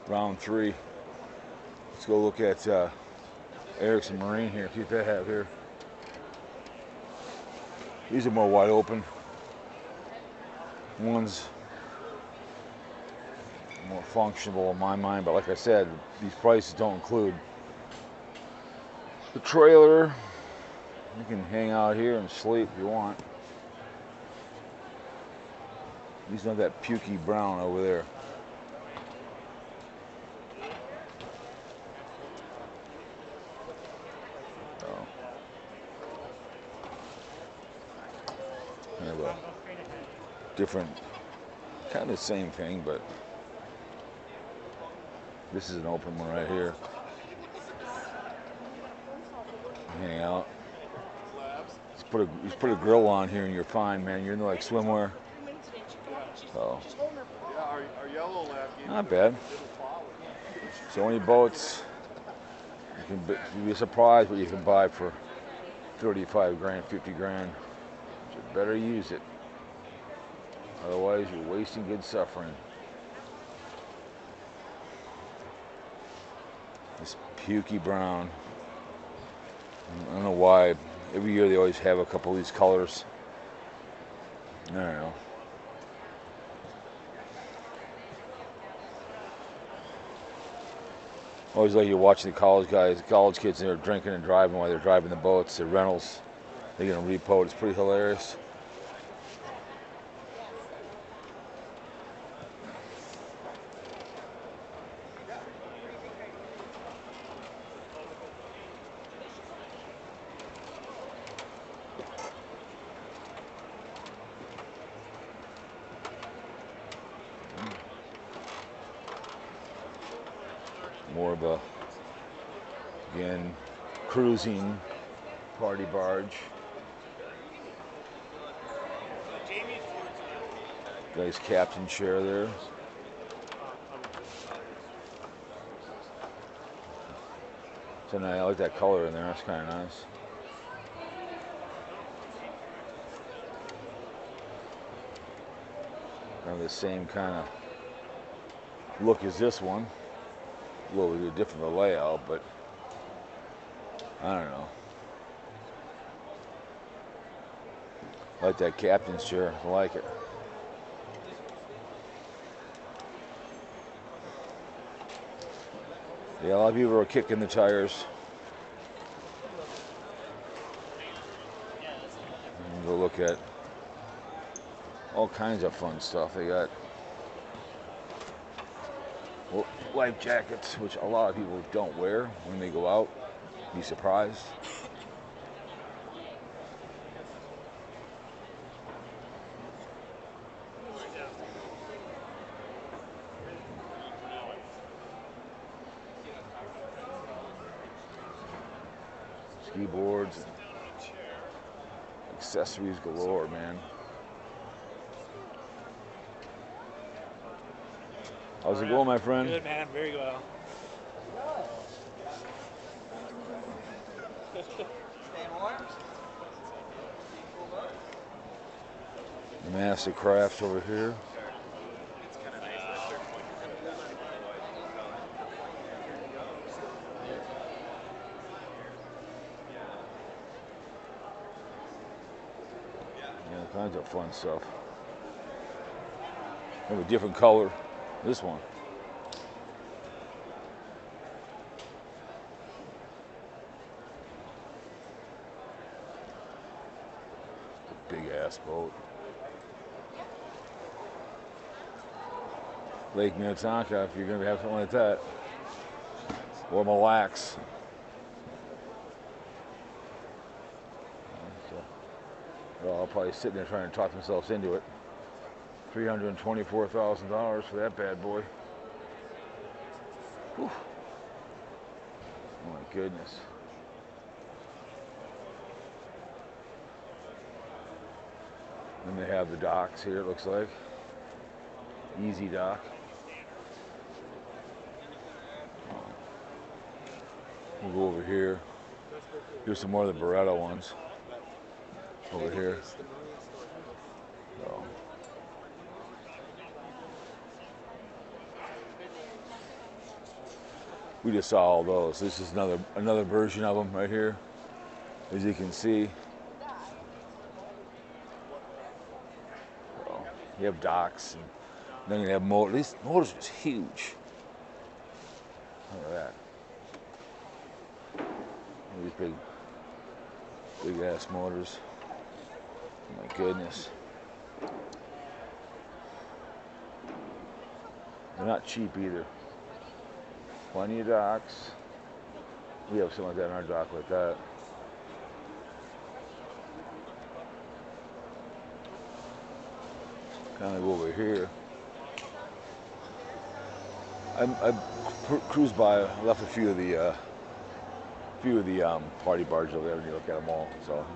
round 3. Let's go look at Erickson Marine here, see what they have here. These are more wide open. One's more functional in my mind, but like I said, these prices don't include the trailer. You can hang out here and sleep if you want. These don't have that pukey brown over there. Oh. Kind of a different, kind of the same thing, but this is an open one right here. Hang out. Just put a grill on here and you're fine, man. You're in like swimwear. So, not bad. So many boats. You'd be surprised what you can buy for 35 grand, 50 grand. You better use it. Otherwise, you're wasting good suffering. This pukey brown. I don't know why. Every year they always have a couple of these colors. I don't know. Always like you're watching the college kids, and they're drinking and driving while they're driving the boats, the rentals. They get them repoed. It's pretty hilarious. More of a, again, cruising party barge. Nice captain chair there. So now I like that color in there. That's kind of nice. Kind of the same kind of look as this one. A little bit different of a layout, but I don't know. I like that captain's chair. I like it. Yeah, a lot of people are kicking the tires. And go look at all kinds of fun stuff. They got life jackets, which a lot of people don't wear when they go out. Be surprised. Ski boards, accessories galore, man. How's it going, my friend? Good, man. Very well. The Master Crafts over here. Yeah, all kinds of fun stuff. Have a different color. This one. Big ass boat. Lake Minnetonka, if you're going to have something like that. Or Mille Lacs. So, well, I'll probably sit there trying to talk themselves into it. $324,000 for that bad boy. Whew. Oh my goodness. Then they have the docks here, it looks like. Easy dock. We'll go over here. Here's some more of the Beretta ones. Over here. So. We just saw all those. This is another version of them right here, as you can see. So, you have docks, and then you have motors. These motors is huge. Look at that. These big ass motors. Oh my goodness. They're not cheap either. Plenty of docks. We have something like that in our dock like that. Kind of go over here. I cruised by, left a few of the party barges over there, and you look at them all. So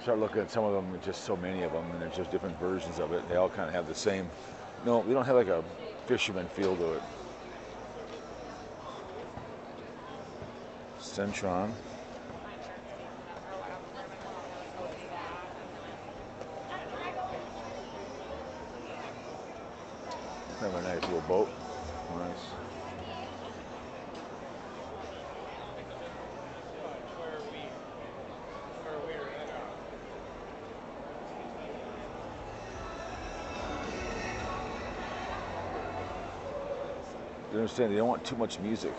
start looking at some of them, just so many of them, and there's just different versions of it. They all kind of have the same. No, we don't have like a fisherman feel to it. Centron. Have a nice little boat. Nice. You understand? They don't want too much music.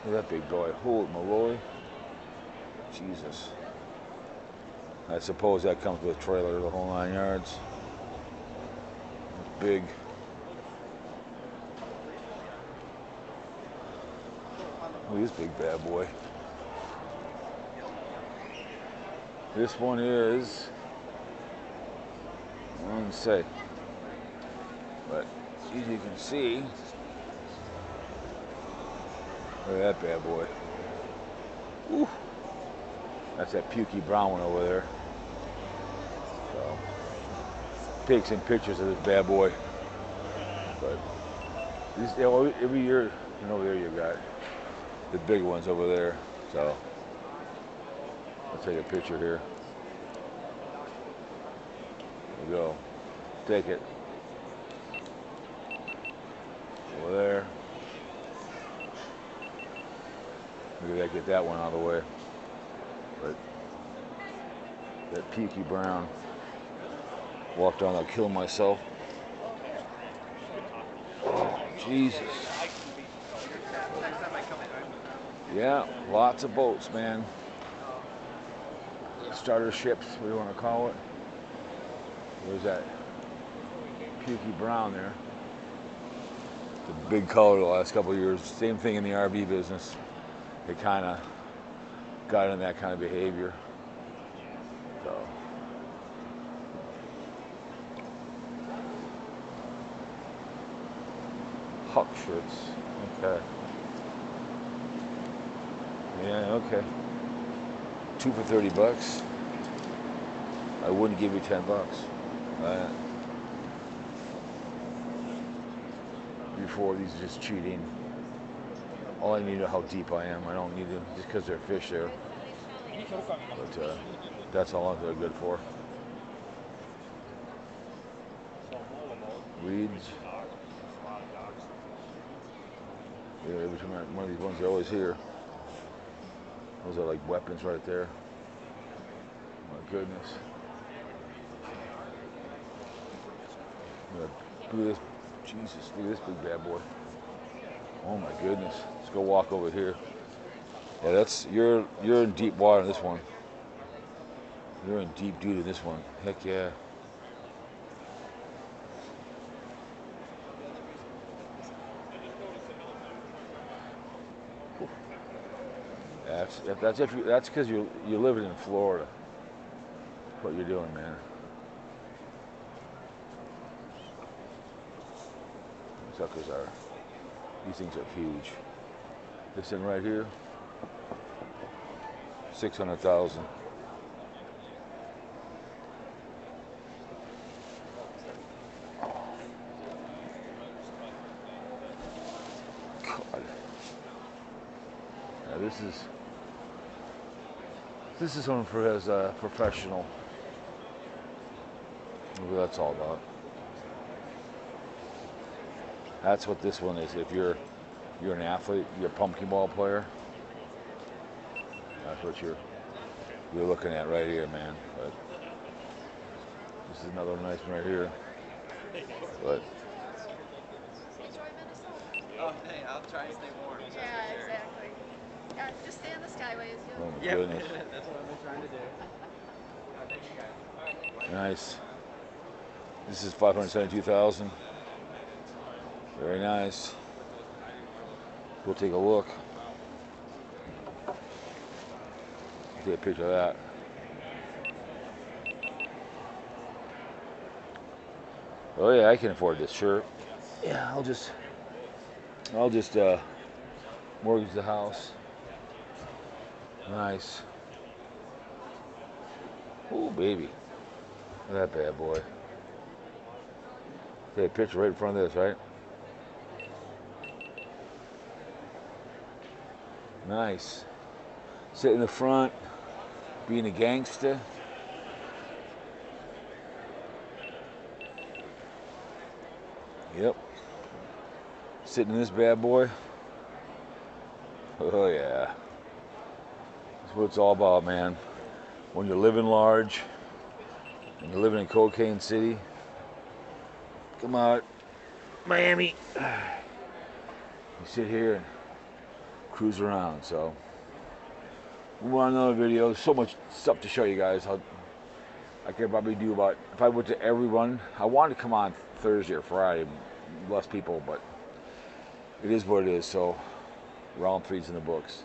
Look at that big boy. Holy moly. Jesus. I suppose that comes with a trailer, the whole 9 yards. It's big. Look at this big bad boy. This one is, I don't say, but as you can see, look at that bad boy. Woo. That's that pukey brown one over there. So, take some pictures of this bad boy. But these, every year, and over there you got the big ones over there. So I'll take a picture here. There we go. Take it. Over there. Maybe I get that one out of the way. But that pukey brown. Walk down, I'll kill myself. Jesus. Yeah, lots of boats, man. Starter ships, what do you want to call it? There's that pukey brown there. It's a big color the last couple of years. Same thing in the RV business. They kind of got in that kind of behavior. So. Huck shirts. Okay. Yeah, okay. 2 for $30. I wouldn't give you $10. Before, these are just cheating. All I need to know how deep I am. I don't need to, just because they're fish there. But that's all they're good for. Weeds. Yeah, every time one of these ones are always here. Those are like weapons right there. My goodness. Look at this. Jesus, look at this big bad boy. Oh my goodness. Let's go walk over here. Yeah, that's you're in deep water in this one. You're in deep doo in this one. Heck yeah. That's because you're living in Florida. That's what you're doing, man. Suckers are. These things are huge. This thing right here, 600,000. God. Now this is one for as a professional. Maybe that's all about. That's what this one is. If you're you're an athlete, you're a pumpkin ball player. That's what you're looking at right here, man. But this is another nice one right here. But oh, hey, I'll try and stay warm. So Yeah, sure. exactly. Yeah, just stay in the skyways. oh my Yep, goodness. that's what I've been trying to do. Oh, thank you guys. Nice. This is 572,000. Very nice. We'll take a look. Take a picture of that. Oh yeah, I can afford this shirt. Yeah, I'll just mortgage the house. Nice. Oh baby. Look at that bad boy. Take a picture right in front of this, right? Nice. Sit in the front, being a gangster. Yep. Sitting in this bad boy. Oh yeah. That's what it's all about, man. When you're living large, and you're living in Cocaine City, come out, Miami. You sit here and cruise around. So we're on another video. There's so much stuff to show you guys. I could probably do about, if I went to every one, I wanted to come on Thursday or Friday, less people, but it is what it is. So round three's in the books.